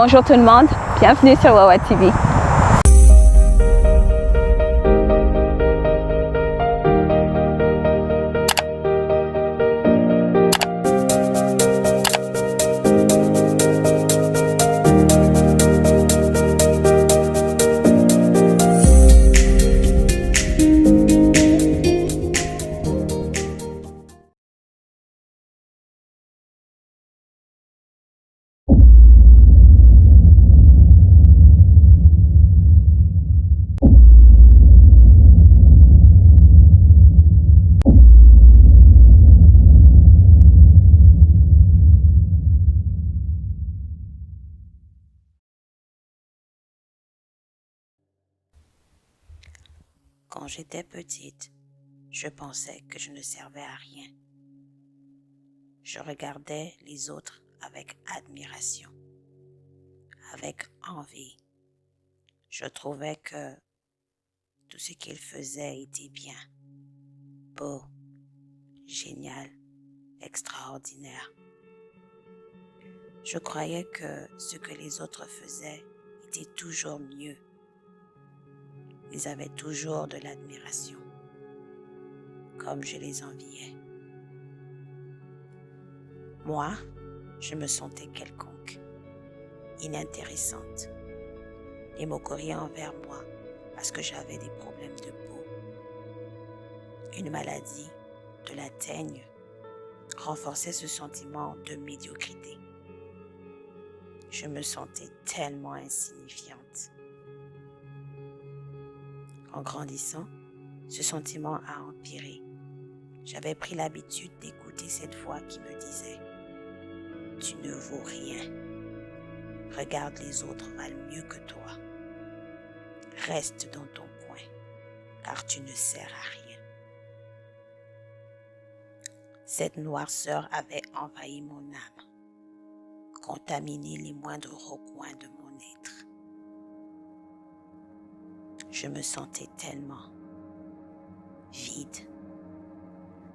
Bonjour tout le monde, bienvenue sur Wawa TV. Quand j'étais petite, je pensais que je ne servais à rien. Je regardais les autres avec admiration, avec envie. Je trouvais que tout ce qu'ils faisaient était bien, beau, génial, extraordinaire. Je croyais que ce que les autres faisaient était toujours mieux. Ils avaient toujours de l'admiration, comme je les enviais. Moi, je me sentais quelconque, inintéressante. Les moqueries envers moi parce que j'avais des problèmes de peau. Une maladie, de la teigne, renforçait ce sentiment de médiocrité. Je me sentais tellement insignifiante. En grandissant, ce sentiment a empiré. J'avais pris l'habitude d'écouter cette voix qui me disait « Tu ne vaux rien. Regarde, les autres valent mieux que toi. Reste dans ton coin, car tu ne sers à rien. » Cette noirceur avait envahi mon âme, contaminé les moindres recoins de mon être. Je me sentais tellement vide,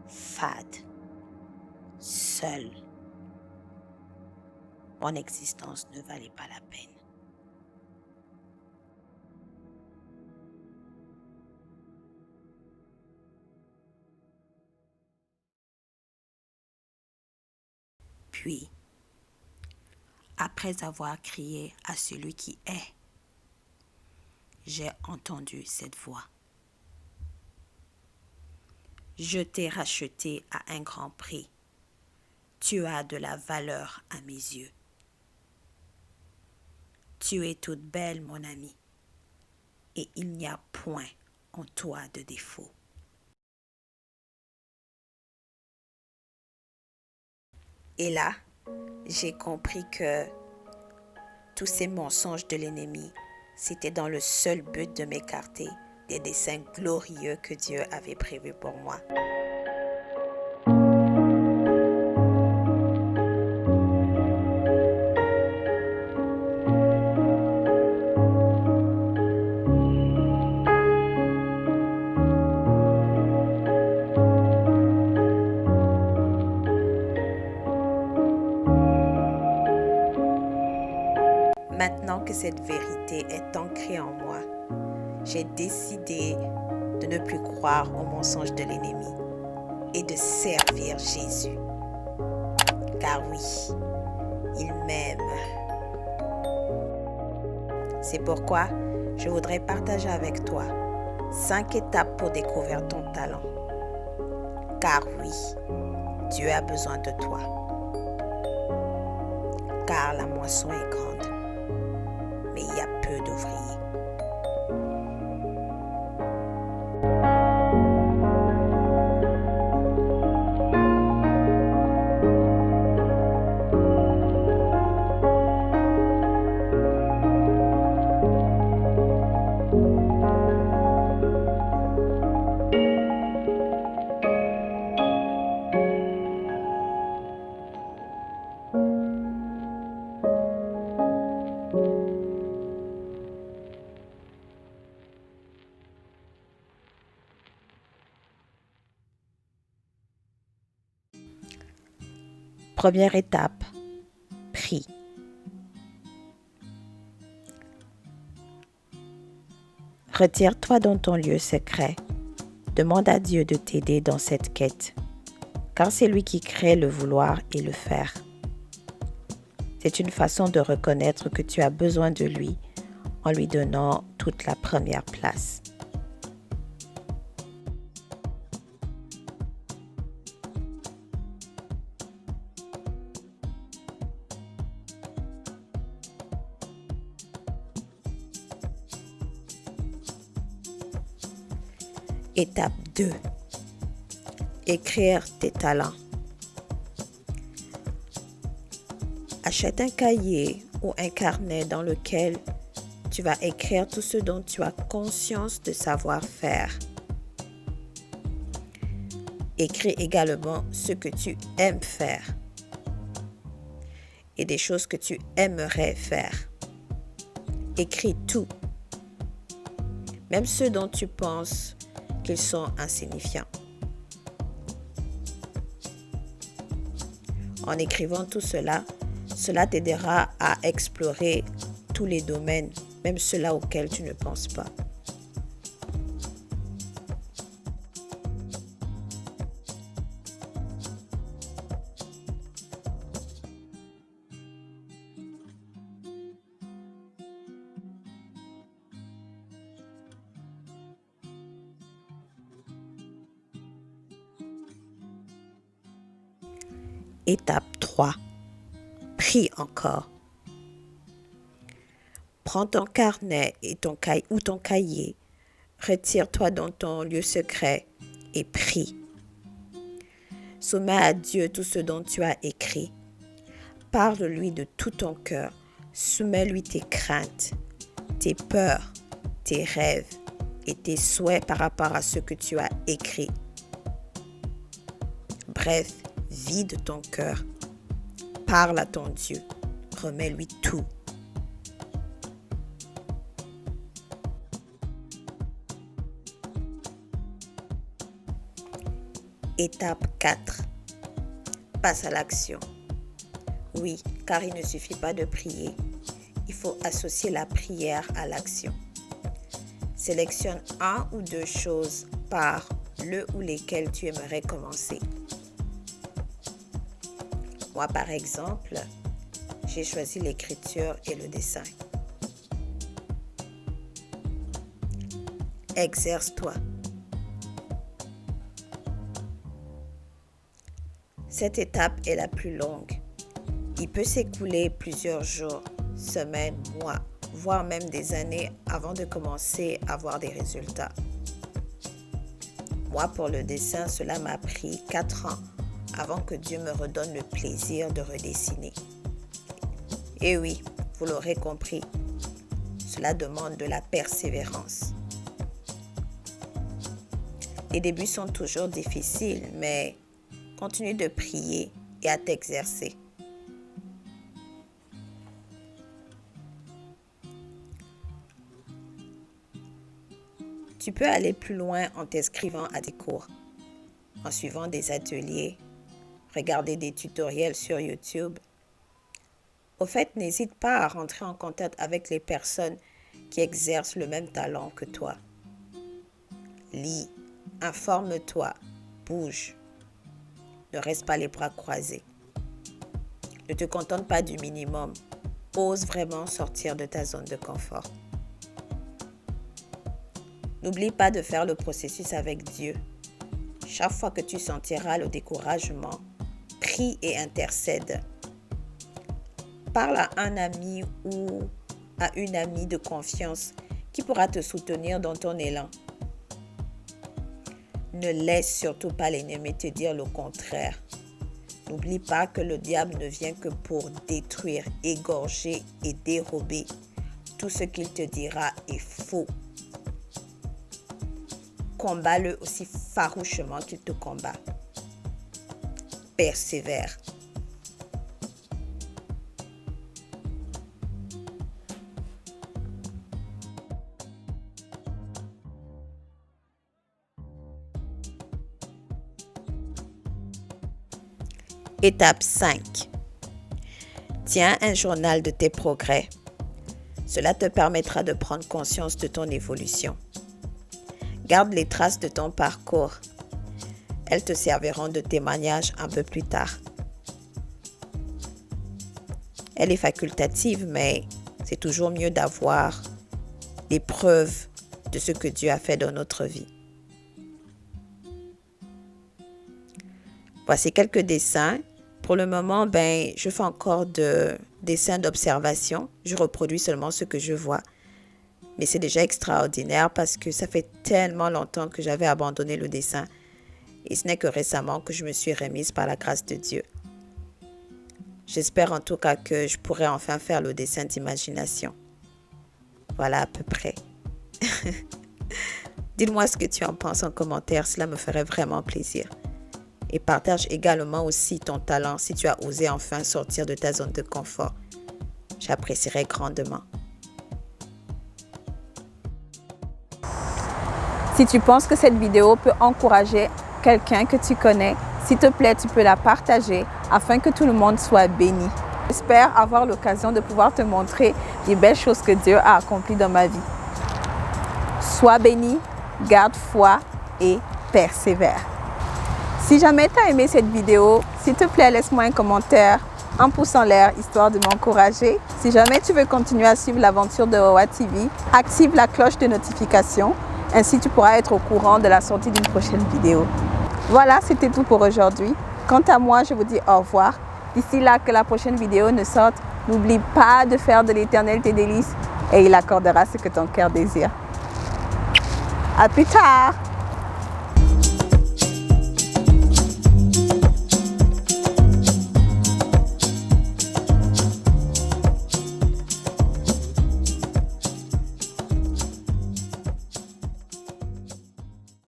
fade, seule. Mon existence ne valait pas la peine. Puis, après avoir crié à celui qui est, j'ai entendu cette voix. Je t'ai racheté à un grand prix. Tu as de la valeur à mes yeux. Tu es toute belle, mon amie, et il n'y a point en toi de défaut. Et là, j'ai compris que tous ces mensonges de l'ennemi, c'était dans le seul but de m'écarter des desseins glorieux que Dieu avait prévus pour moi. Maintenant que cette vérité est ancrée en moi, j'ai décidé de ne plus croire aux mensonges de l'ennemi et de servir Jésus. Car oui, il m'aime. C'est pourquoi je voudrais partager avec toi 5 étapes pour découvrir ton talent. Car oui, Dieu a besoin de toi. Car la moisson est grande, mais il y a peu d'ouvriers. Première étape, prie. Retire-toi dans ton lieu secret. Demande à Dieu de t'aider dans cette quête, car c'est lui qui crée le vouloir et le faire. C'est une façon de reconnaître que tu as besoin de lui en lui donnant toute la première place. Étape 2. Écrire tes talents. Achète un cahier ou un carnet dans lequel tu vas écrire tout ce dont tu as conscience de savoir faire. Écris également ce que tu aimes faire et des choses que tu aimerais faire. Écris tout, même ceux dont tu penses qu'ils sont insignifiants. En écrivant tout cela, cela t'aidera à explorer tous les domaines, même ceux-là auxquels tu ne penses pas. Étape 3. Prie encore. Prends ton carnet et ton cahier, retire-toi dans ton lieu secret et prie. Soumets à Dieu tout ce dont tu as écrit. Parle-lui de tout ton cœur. Soumets-lui tes craintes, tes peurs, tes rêves et tes souhaits par rapport à ce que tu as écrit. Bref, vide ton cœur. Parle à ton Dieu. Remets-lui tout. Étape 4. Passe à l'action. Oui, car il ne suffit pas de prier. Il faut associer la prière à l'action. Sélectionne un ou deux choses par le ou lesquelles tu aimerais commencer. Moi, par exemple, j'ai choisi l'écriture et le dessin. Exerce-toi. Cette étape est la plus longue. Il peut s'écouler plusieurs jours, semaines, mois, voire même des années avant de commencer à voir des résultats. Moi, pour le dessin, cela m'a pris 4 ans avant que Dieu me redonne le plaisir de redessiner. Et oui, vous l'aurez compris, cela demande de la persévérance. Les débuts sont toujours difficiles, mais continue de prier et à t'exercer. Tu peux aller plus loin en t'inscrivant à des cours, en suivant des ateliers, regarder des tutoriels sur YouTube. Au fait, n'hésite pas à rentrer en contact avec les personnes qui exercent le même talent que toi. Lis, informe-toi, bouge. Ne reste pas les bras croisés. Ne te contente pas du minimum. Ose vraiment sortir de ta zone de confort. N'oublie pas de faire le processus avec Dieu. Chaque fois que tu sentiras le découragement, prie et intercède. Parle à un ami ou à une amie de confiance qui pourra te soutenir dans ton élan. Ne laisse surtout pas l'ennemi te dire le contraire. N'oublie pas que le diable ne vient que pour détruire, égorger et dérober. Tout ce qu'il te dira est faux. Combat-le aussi farouchement qu'il te combat. Persévère. Étape 5. Tiens un journal de tes progrès. Cela te permettra de prendre conscience de ton évolution. Garde les traces de ton parcours. Elles te serviront de témoignage un peu plus tard. Elle est facultative, mais c'est toujours mieux d'avoir des preuves de ce que Dieu a fait dans notre vie. Voici quelques dessins. Pour le moment, je fais encore de dessins d'observation. Je reproduis seulement ce que je vois. Mais c'est déjà extraordinaire parce que ça fait tellement longtemps que j'avais abandonné le dessin. Et ce n'est que récemment que je me suis remise par la grâce de Dieu. J'espère en tout cas que je pourrai enfin faire le dessin d'imagination. Voilà à peu près. Dis-moi ce que tu en penses en commentaire, cela me ferait vraiment plaisir. Et partage également aussi ton talent si tu as osé enfin sortir de ta zone de confort. J'apprécierais grandement. Si tu penses que cette vidéo peut encourager quelqu'un que tu connais, s'il te plaît, tu peux la partager afin que tout le monde soit béni. J'espère avoir l'occasion de pouvoir te montrer les belles choses que Dieu a accomplies dans ma vie. Sois béni, garde foi et persévère. Si jamais tu as aimé cette vidéo, s'il te plaît, laisse-moi un commentaire, un pouce en l'air, histoire de m'encourager. Si jamais tu veux continuer à suivre l'aventure de Owa TV, active la cloche de notification. Ainsi, tu pourras être au courant de la sortie d'une prochaine vidéo. Voilà, c'était tout pour aujourd'hui. Quant à moi, je vous dis au revoir. D'ici là, que la prochaine vidéo ne sorte, n'oublie pas de faire de l'Éternel tes délices et il accordera ce que ton cœur désire. À plus tard!